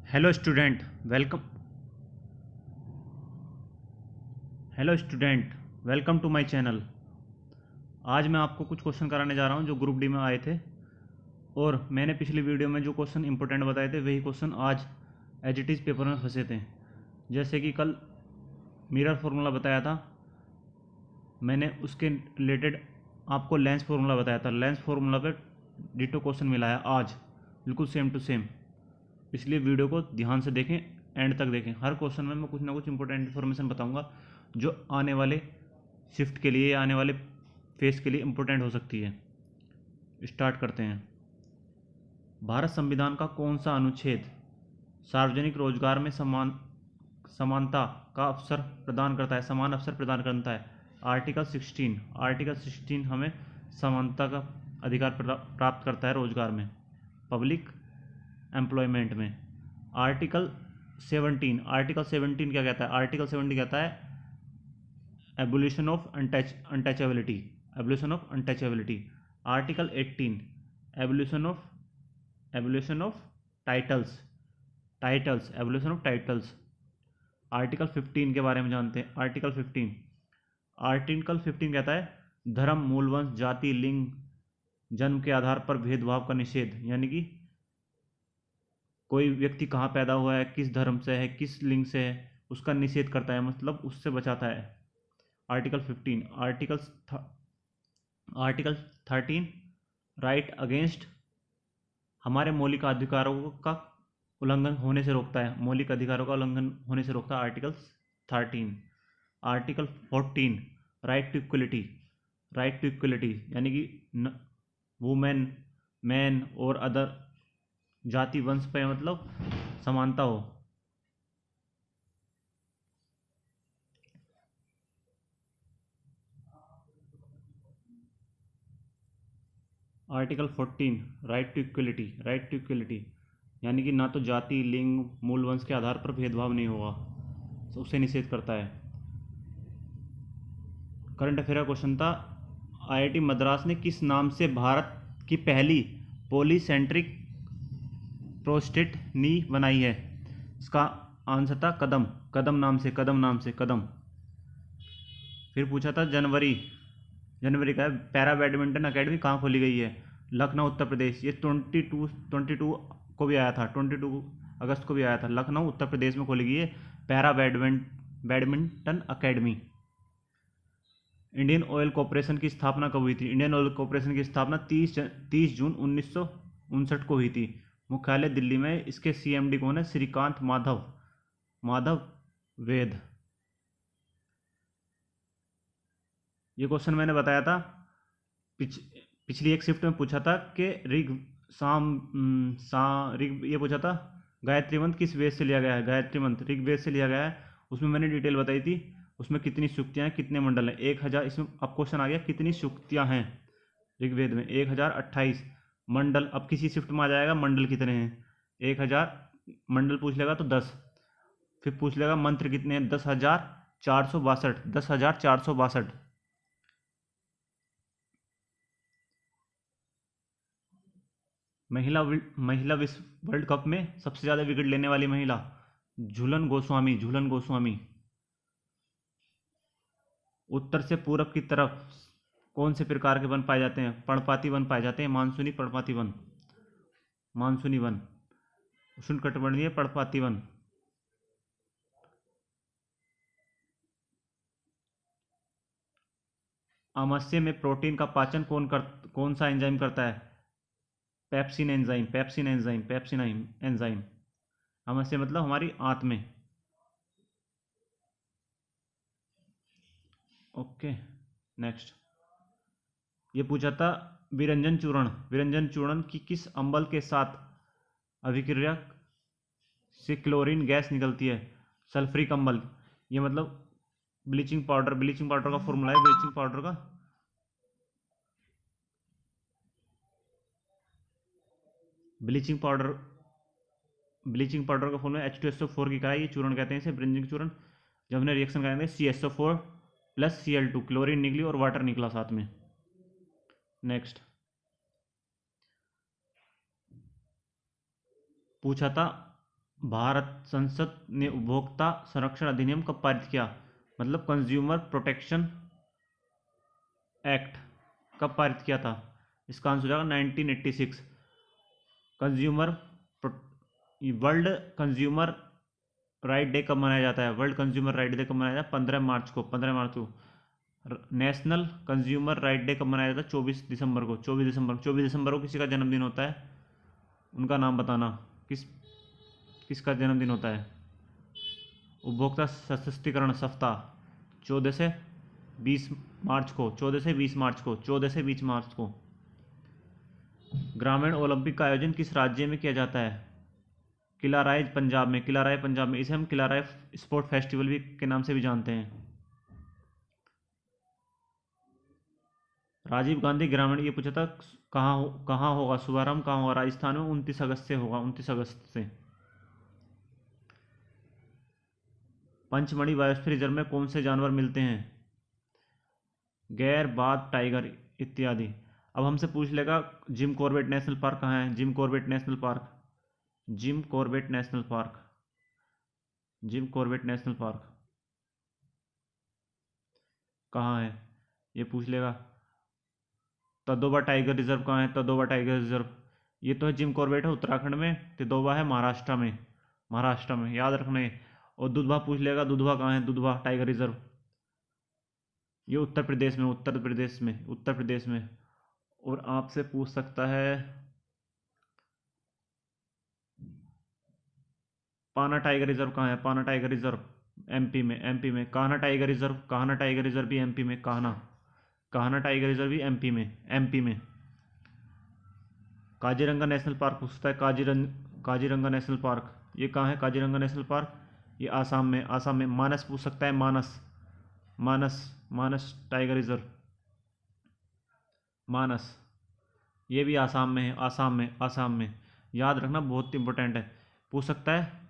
Hello student welcome hello student welcome to my channel. आज मैं आपको कुछ क्वेश्चन कराने जा रहा हूं जो ग्रुप डी में आए थे, और मैंने पिछली वीडियो में जो क्वेश्चन इंपॉर्टेंट बताए थे वही क्वेश्चन आज एज इट इज़ पेपर में फंसे थे। जैसे कि कल मिरर फार्मूला बताया था, मैंने उसके रिलेटेड आपको लेंस फार्मूला बताया था। लेंस फार्मूला पे डिटो क्वेश्चन मिला है आज, बिल्कुल सेम टू सेम। इसलिए वीडियो को ध्यान से देखें, एंड तक देखें। हर क्वेश्चन में मैं कुछ ना कुछ इंपॉर्टेंट इन्फॉर्मेशन बताऊंगा जो आने वाले शिफ्ट के लिए, आने वाले फेज के लिए इम्पोर्टेंट हो सकती है। स्टार्ट करते हैं। भारत संविधान का कौन सा अनुच्छेद सार्वजनिक रोजगार में समानता का अवसर प्रदान करता है, समान अवसर प्रदान करता है? आर्टिकल 16। आर्टिकल 16 हमें समानता का अधिकार प्राप्त करता है रोजगार में, पब्लिक एम्प्लॉयमेंट में। आर्टिकल 17। आर्टिकल 17 क्या कहता है? आर्टिकल 17 कहता है abolition of untouchability. Abolition of untouchability. Article 18 abolition of titles. Abolition of titles. Article 15 के बारे में जानते हैं। आर्टिकल 15। आर्टिकल 15 कहता है धर्म, मूलवंश, जाति, लिंग, जन्म के आधार पर भेदभाव का निषेध। यानी कि कोई व्यक्ति कहाँ पैदा हुआ है, किस धर्म से है, किस लिंग से है, उसका निषेध करता है, मतलब उससे बचाता है। आर्टिकल 15। आर्टिकल 13 राइट अगेंस्ट, हमारे मौलिक अधिकारों का उल्लंघन होने से रोकता है। मौलिक अधिकारों का उल्लंघन होने से रोकता है article 13। Article 14 right to equality. Right to equality यानी कि वुमेन, मैन और अदर जाति वंश पे मतलब समानता हो। Article 14 right to equality. Right to equality यानी कि ना तो जाति, लिंग, मूल वंश के आधार पर भेदभाव नहीं होगा, तो उससे निषेध करता है। करंट अफेयर का क्वेश्चन था, आईआईटी मद्रास ने किस नाम से भारत की पहली पॉलीसेंट्रिक प्रोस्टेट नी बनाई है? इसका आंसर था कदम। कदम नाम से, कदम नाम से, कदम। फिर पूछा था जनवरी का पैरा बैडमिंटन अकेडमी कहाँ खोली गई है? लखनऊ, उत्तर प्रदेश। ये 22 को भी आया था, 22 अगस्त को भी आया था। लखनऊ, उत्तर प्रदेश में खोली गई है para badminton academy. Indian oil corporation की स्थापना कब हुई थी? इंडियन ऑयल कॉरपोरेशन की स्थापना 30 जून 1959 को हुई थी। मुख्यालय दिल्ली में। इसके सीएमडी कौन है? श्रीकांत माधव वेद। ये क्वेश्चन मैंने बताया था पिछली एक शिफ्ट में पूछा था कि ऋग ये पूछा था गायत्री मंत्र किस वेद से लिया गया है? गायत्री मंत्र ऋग्वेद से लिया गया है। उसमें मैंने डिटेल बताई थी, उसमें कितनी सूक्तियाँ हैं, कितने मंडल हैं। 1000। इसमें अब क्वेश्चन आ गया कितनी सूक्तियाँ हैं ऋग्वेद में? 1028 मंडल। अब किसी शिफ्ट में आ जाएगा मंडल कितने हैं। 1000 मंडल पूछ लेगा तो 10। फिर पूछ लेगा मंत्र कितने हैं? 10,462। 10,462। महिला विश्व वर्ल्ड कप में सबसे ज़्यादा विकेट लेने वाली महिला झूलन गोस्वामी। उत्तर से पूरब की तरफ कौन से प्रकार के वन पाए जाते हैं? पर्णपाती वन पाए जाते हैं। मानसूनी पर्णपाती वन। उष्णकटिबंधीय पर्णपाती वन। आमाशय में प्रोटीन का पाचन कौन सा एंजाइम करता है? Pepsin enzyme. आमाशय मतलब हमारी आंत में। Okay, next. ये पूछा था विरंजन चूर्ण की किस अम्ल के साथ अभिक्रिया से क्लोरीन गैस निकलती है? सल्फ्रिक अम्ल। ये मतलब ब्लीचिंग पाउडर का फॉर्मूला है। ब्लीचिंग पाउडर का फॉर्मूला H2SO4 की का है। ये चूर्ण कहते हैं इसे, ब्रिंजिंग चूर्ण। जब हमने रिएक्शन कराएंगे CSO4 प्लस Cl2, क्लोरीन निकली और वाटर निकला साथ में। नेक्स्ट पूछा था भारत संसद ने उपभोक्ता संरक्षण अधिनियम कब पारित किया? मतलब कंज्यूमर प्रोटेक्शन एक्ट कब पारित किया था? इसका आंसर हो जाएगा 1986। Consumer world consumer right day कब मनाया जाता है? वर्ल्ड कंज्यूमर राइट डे कब मनाया जाता है? 15 मार्च को। 15 मार्च को। नेशनल कंज्यूमर राइट डे कब मनाया जाता है? 24 दिसंबर को। 24 दिसंबर को किसी का जन्मदिन होता है? उनका नाम बताना। किसका जन्मदिन होता है? उपभोक्ता सशक्तिकरण सप्ताह 14 से 20 मार्च को। 14 से 20 मार्च को। ग्रामीण ओलंपिक का आयोजन किस राज्य में किया जाता है? किला राय पंजाब में। किला राय पंजाब में। इसे हम किला राय स्पोर्ट फेस्टिवल भी के नाम से भी जानते हैं। राजीव गांधी ग्रामीण, ये पूछा था कहाँ होगा शुभारंभ, कहाँ होगा? राजस्थान में 29 अगस्त से होगा। 29 अगस्त से। पंचमढ़ी बायोस्फीयर रिजर्व में कौन से जानवर मिलते हैं? गैर, बाघ, टाइगर इत्यादि। अब हमसे पूछ लेगा जिम कॉर्बेट नेशनल पार्क कहाँ है? Jim Corbett national park. Jim Corbett national park. Jim Corbett national park कहाँ है? ये पूछ लेगा। तदोबा टाइगर रिजर्व कहाँ है? तदोबा टाइगर रिजर्व, ये तो है जिम कॉर्बेट है उत्तराखंड में। तदोबा है महाराष्ट्र में। महाराष्ट्र में, याद रखना है। और दुधवा पूछ लेगा, दुधवा कहाँ है? दुधवा टाइगर रिजर्व, ये उत्तर प्रदेश में। उत्तर प्रदेश में। उत्तर प्रदेश में। और आपसे पूछ सकता है पाना टाइगर रिजर्व कहाँ है? पाना टाइगर रिजर्व एमपी में। एमपी में। Kanha tiger reserve. Kanha tiger reserve भी एमपी में। कान्हा। कान्हा टाइगर रिजर्व भी एमपी में। एमपी में। काजीरंगा नेशनल पार्क पूछता है। काजीरंगा नेशनल पार्क ये कहाँ है? काजीरंगा नेशनल पार्क ये आसाम में। आसाम में। मानस पूछ सकता है। मानस। मानस। मानस टाइगर रिजर्व। मानस ये भी आसाम में है। आसाम में। आसाम में। याद रखना, बहुत इंपॉर्टेंट है। पूछ सकता है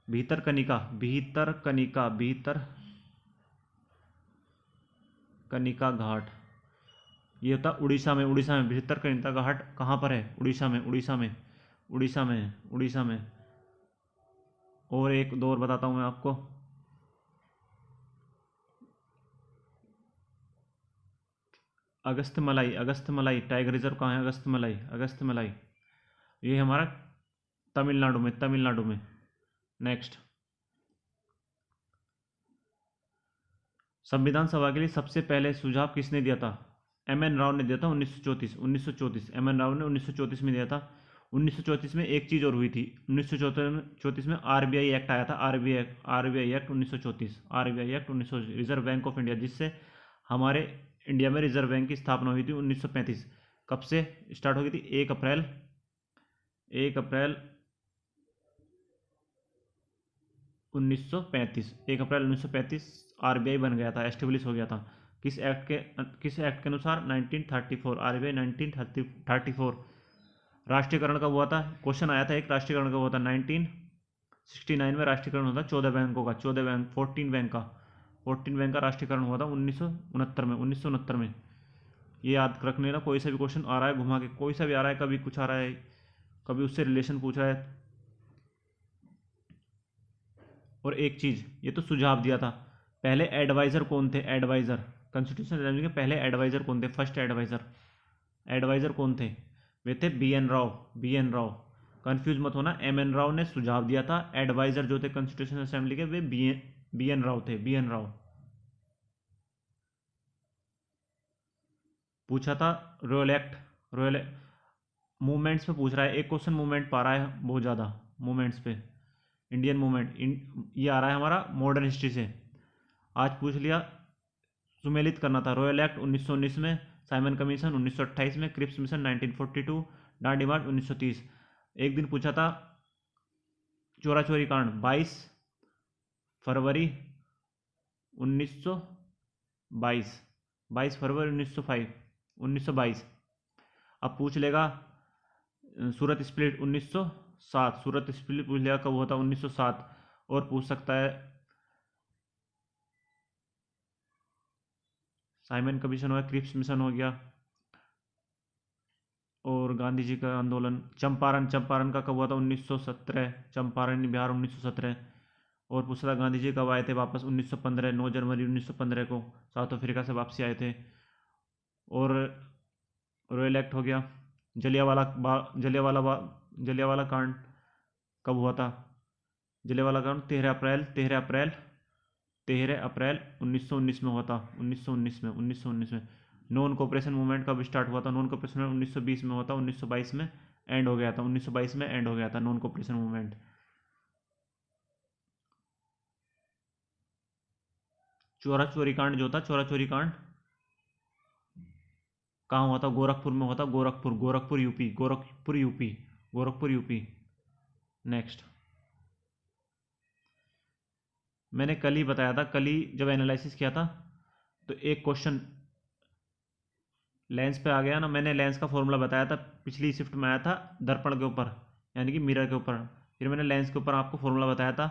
भीतरकनिका। भीतरकनिका। भीतरकनिका घाट ये होता उड़ीसा में। उड़ीसा में। भीतरकनिका घाट कहाँ पर है? उड़ीसा में। उड़ीसा में। उड़ीसा में है। उड़ीसा में। और एक दो और बताता हूँ मैं आपको। अगस्थमलाई। अगस्थमलाई टाइगर रिजर्व कहाँ है? अगस्थमलाई। अगस्थमलाई ये हमारा तमिलनाडु में। तमिलनाडु में। नेक्स्ट, संविधान सभा के लिए सबसे पहले सुझाव किसने दिया था? एम एन राव ने दिया था। 1934। 1934 एम एन राव ने 1934 में दिया था। 1934 में एक चीज़ और हुई थी। 1934 में आरबीआई एक्ट आया था। RBI act 1934। RBI act 1934 reserve bank of India, जिससे हमारे इंडिया में रिजर्व बैंक की स्थापना हुई थी 1935। कब से स्टार्ट हो गई थी? 1 अप्रैल 1 अप्रैल 1935। 1 अप्रैल 1935 आरबीआई बन गया था, एस्टेब्लिश हो गया था। किस एक्ट के अनुसार? 1934। आरबीआई 1934। राष्ट्रीयकरण कब हुआ था? क्वेश्चन आया था एक, राष्ट्रीयकरण कब हुआ था? 1969 में राष्ट्रीयकरण हुआ था 14 बैंकों का। 14 बैंक का 14 बैंक का राष्ट्रीयकरण हुआ था 1969 में। 1969 में। ये याद रख लेना, कोई सा भी क्वेश्चन आ रहा है घुमा के, कोई सा भी आ रहा है, कभी कुछ आ रहा है, कभी उससे रिलेशन पूछ रहा है। और एक चीज़, ये तो सुझाव दिया था। पहले एडवाइज़र कौन थे? एडवाइज़र कॉन्स्टिट्यूशन असेंबली के पहले एडवाइज़र कौन थे? First adviser. एडवाइज़र कौन थे? वे थे B N Rao. B N Rao, confuse मत होना। एम एन राव ने सुझाव दिया था। एडवाइज़र जो थे कॉन्स्टिट्यूशन असेंबली के, वे बी एन राव थे। B N Rao. पूछा था रॉयल एक्ट। रॉयल मूवमेंट्स पे पूछ रहा है एक क्वेश्चन। मूवमेंट पा रहा है बहुत ज़्यादा। मूवमेंट्स पे इंडियन मूवमेंट ये आ रहा है हमारा मॉडर्न हिस्ट्री से। आज पूछ लिया, सुमेलित करना था। रॉयल एक्ट 1919 में, साइमन कमीशन 1928 में, क्रिप्स मिशन 1942, डांडी मार्च 1930। एक दिन पूछा था चोरा चोरी कांड 22 फरवरी 1922। 22 फरवरी 1922। अब पूछ लेगा सूरत स्प्लिट 1907। सूरत स्प्लिट पूछ लेगा कब हुआ था? 1907। और पूछ सकता है साइमन कमीशन हो गया, क्रिप्स मिशन हो गया, और गांधी जी का आंदोलन, चंपारण का कब हुआ था? 1917, चंपारण बिहार 1917। और पूछा था गांधी जी कब आए थे वापस? 1915, 9 जनवरी 1915 को साउथ अफ्रीका से वापसी आए थे। और रॉयल एक्ट हो गया। जलियांवाला कांड कब हुआ था? जलियांवाला कांड 13 अप्रैल 1919 में हुआ था। 1919 में। नॉन कोऑपरेशन मूवमेंट कब स्टार्ट हुआ था? नॉन कोऑपरेशन 1920 में हुआ था। 1922 में एंड हो गया था। 1922 में एंड हो गया था नॉन कोऑपरेशन मूवमेंट। चोरा चोरी कांड जो था, चोरा चोरी कांड कहाँ हुआ था? गोरखपुर में हुआ था। गोरखपुर यूपी। नेक्स्ट, मैंने कल ही बताया था, कल ही जब एनालिसिस किया था तो एक क्वेश्चन लेंस पे आ गया ना। मैंने लेंस का फॉर्मूला बताया था, पिछली शिफ्ट में आया था दर्पण के ऊपर, यानी कि मिरर के ऊपर। फिर मैंने लेंस के ऊपर आपको फॉर्मूला बताया था।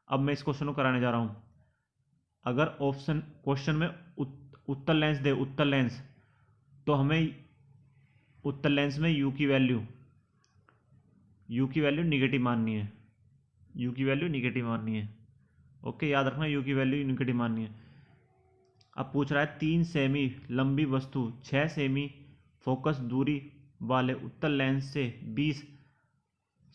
अब मैं इस क्वेश्चन को कराने जा रहा हूँ। अगर ऑप्शन क्वेश्चन में उत्तल लेंस दे, उत्तल लेंस, तो हमें उत्तल लेंस में यू की वैल्यू निगेटिव माननी है। यू की वैल्यू निगेटिव माननी है। ओके, याद रखना, यू की वैल्यू निगेटिव माननी है। अब पूछ रहा है 3 सेमी लंबी वस्तु 6 सेमी फोकस दूरी वाले उत्तल लेंस से 20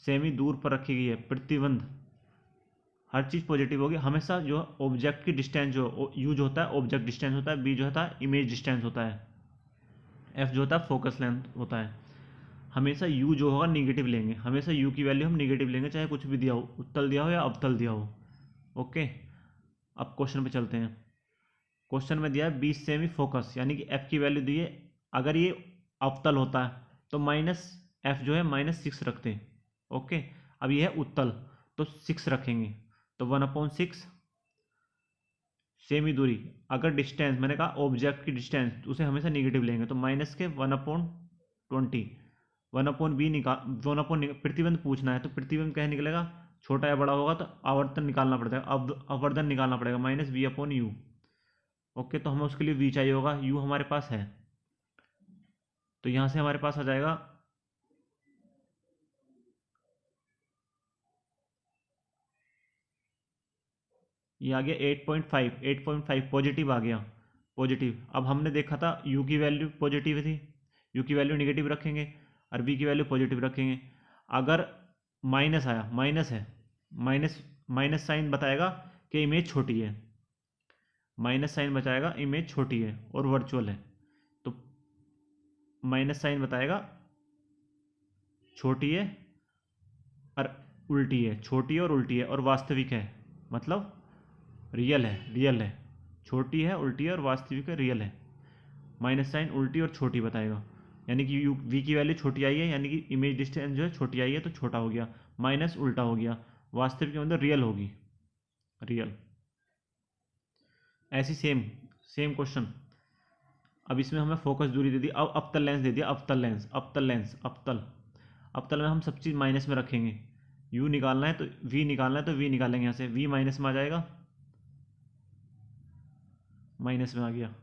सेमी दूर पर रखी गई है। प्रतिबंध, हर चीज़ पॉजिटिव होगी हमेशा। जो ऑब्जेक्ट की डिस्टेंस जो यू जो होता है ऑब्जेक्ट डिस्टेंस होता है, बी जो होता है इमेज डिस्टेंस होता है, एफ जो होता है फोकस लेंथ होता है। हमेशा यू जो होगा निगेटिव लेंगे, हमेशा यू की वैल्यू हम निगेटिव लेंगे, चाहे कुछ भी दिया हो, उत्तल दिया हो या अवतल दिया हो। ओके, अब क्वेश्चन पे चलते हैं। क्वेश्चन में दिया है 20 सेमी फोकस, यानी कि एफ की वैल्यू दी है। अगर ये अवतल होता है तो माइनस एफ जो है -6 रखते हैं। ओके, अब ये है उत्तल तो 6 रखेंगे, तो 1/6 सेमी दूरी। अगर डिस्टेंस, मैंने कहा ऑब्जेक्ट की डिस्टेंस, उसे हमेशा निगेटिव लेंगे, तो माइनस के 1/20। 1/b निकाल, प्रतिबंध पूछना है तो प्रतिबंध क्या निकलेगा? छोटा या बड़ा होगा तो आवर्तन निकालना पड़ेगा, अब आवर्धन निकालना पड़ेगा, -v/u। ओके, तो हमें उसके लिए v चाहिए होगा, u हमारे पास है, तो यहाँ से हमारे पास आ जाएगा ये आ गया 8.5 पॉजिटिव आ गया, पॉजिटिव। अब हमने देखा था u की वैल्यू पॉजिटिव थी, u की वैल्यू निगेटिव रखेंगे और v की वैल्यू पॉजिटिव रखेंगे। अगर माइनस आया, माइनस है, माइनस साइन बताएगा कि इमेज छोटी है, माइनस साइन बताएगा इमेज छोटी है और वर्चुअल है, तो माइनस साइन बताएगा छोटी है और उल्टी है, छोटी है और उल्टी है और वास्तविक है, मतलब रियल है, छोटी है, उल्टी है और वास्तविक है, रियल है। माइनस साइन उल्टी और छोटी बताएगा, यानी कि यू वी की वैल्यू छोटी आई है, यानी कि इमेज डिस्टेंस जो है छोटी आई है तो छोटा हो गया, माइनस उल्टा हो गया, वास्तविक के अंदर रियल होगी, रियल। ऐसी सेम क्वेश्चन। अब इसमें हमें फोकस दूरी दे दी, अब अवतल लेंस दे दिया, अवतल में हम सब चीज़ माइनस में रखेंगे। u निकालना है तो v निकालना है तो v निकालेंगे, यहाँ से v माइनस में आ जाएगा, माइनस में आ गया,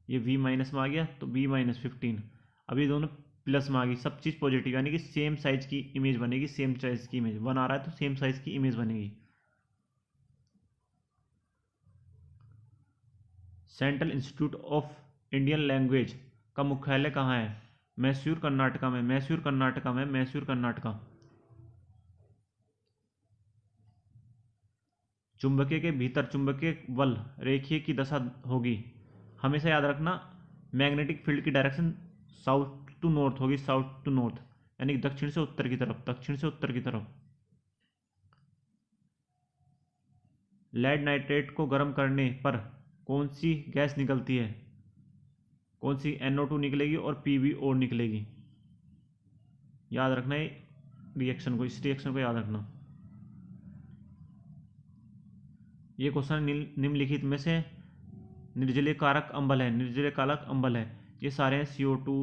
ये v माइनस में आ गया तो b -15। अब ये दोनों प्लस में आ गई, सब चीज़ पॉजिटिव, यानी कि सेम साइज की इमेज बनेगी, सेम साइज की इमेज 1 आ रहा है तो सेम साइज की इमेज बनेगी। Central institute of Indian language का मुख्यालय कहाँ है? मैसूर कर्नाटका में। चुंबकीय के भीतर चुंबकीय बल रेखीय की दशा होगी, हमेशा याद रखना। मैग्नेटिक फील्ड की डायरेक्शन साउथ टू नॉर्थ होगी, साउथ टू नॉर्थ, यानी दक्षिण से उत्तर की तरफ। लेड नाइट्रेट को गर्म करने पर कौन सी गैस निकलती है? कौन सी? NO2 निकलेगी और PbO निकलेगी। याद रखना इस रिएक्शन को याद रखना। ये क्वेश्चन निम्नलिखित में से निर्जलीय कारक अम्ल है। ये सारे हैं CO2,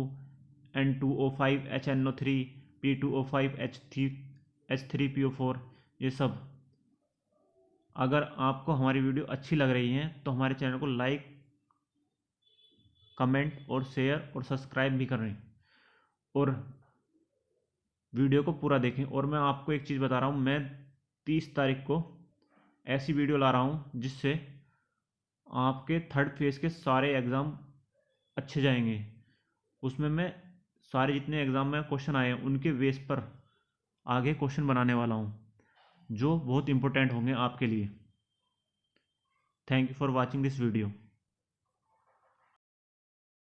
N2O5, HNO3, P2O5, H3PO4, ये सब। अगर आपको हमारी वीडियो अच्छी लग रही है तो हमारे चैनल को लाइक, कमेंट और शेयर और सब्सक्राइब भी करें। और वीडियो को पूरा देखें। और मैं आपको एक चीज़ बता रहा हूँ, मैं 30 तारीख को ऐसी वीडियो ला रहा हूँ जिससे आपके थर्ड फेज़ के सारे एग्ज़ाम अच्छे जाएंगे। उसमें मैं सारे जितने एग्ज़ाम में क्वेश्चन आए हैं उनके बेस पर आगे क्वेश्चन बनाने वाला हूँ, जो बहुत इंपॉर्टेंट होंगे आपके लिए। Thank you for watching this video.